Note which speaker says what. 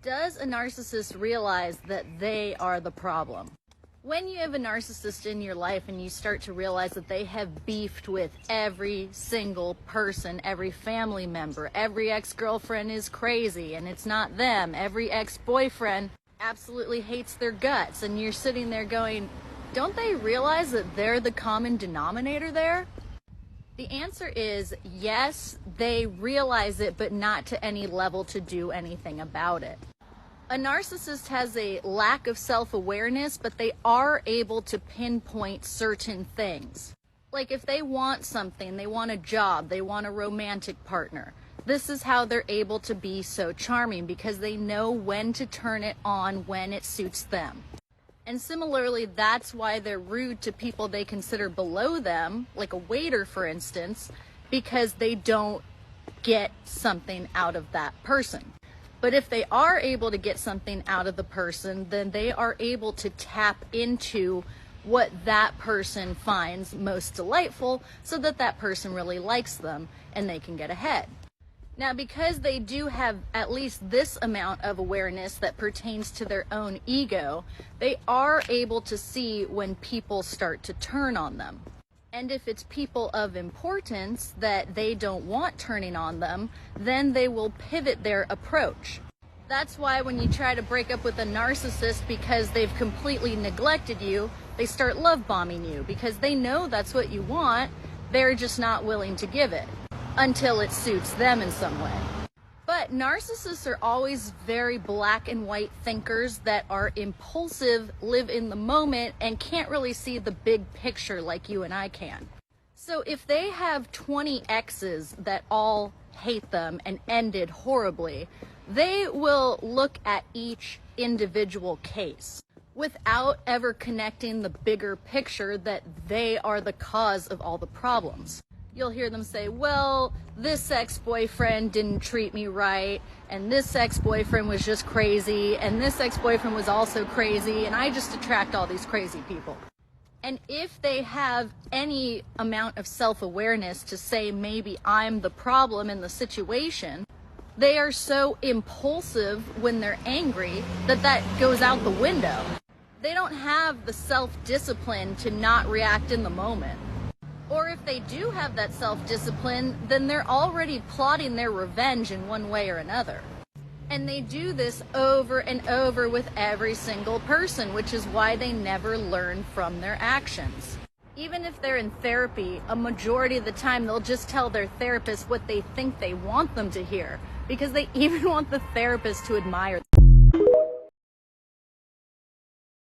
Speaker 1: Does a narcissist realize that they are the problem? When you have a narcissist in your life and you start to realize that they have beefed with every single person, every family member, every ex-girlfriend is crazy and it's not them, every ex-boyfriend absolutely hates their guts, and you're sitting there going, don't they realize that they're the common denominator there? The answer is yes, they realize it, but not to any level to do anything about it. A narcissist has a lack of self-awareness, but they are able to pinpoint certain things. Like if they want something, they want a job, they want a romantic partner. This is how they're able to be so charming, because they know when to turn it on when it suits them. And similarly, that's why they're rude to people they consider below them, like a waiter, for instance, because they don't get something out of that person. But if they are able to get something out of the person, then they are able to tap into what that person finds most delightful so that that person really likes them and they can get ahead. Now, because they do have at least this amount of awareness that pertains to their own ego, they are able to see when people start to turn on them. And if it's people of importance that they don't want turning on them, then they will pivot their approach. That's why when you try to break up with a narcissist because they've completely neglected you, they start love bombing you because they know that's what you want. They're just not willing to give it until it suits them in some way. But narcissists are always very black and white thinkers that are impulsive, live in the moment, and can't really see the big picture like you and I can. So if they have 20 exes that all hate them and ended horribly, they will look at each individual case without ever connecting the bigger picture that they are the cause of all the problems. You'll hear them say, well, this ex-boyfriend didn't treat me right, and this ex-boyfriend was just crazy, and this ex-boyfriend was also crazy, and I just attract all these crazy people. And if they have any amount of self-awareness to say maybe I'm the problem in the situation, they are so impulsive when they're angry that that goes out the window. They don't have the self-discipline to not react in the moment. Or if they do have that self-discipline, then they're already plotting their revenge in one way or another. And they do this over and over with every single person, which is why they never learn from their actions. Even if they're in therapy, a majority of the time they'll just tell their therapist what they think they want them to hear, because they even want the therapist to admire them.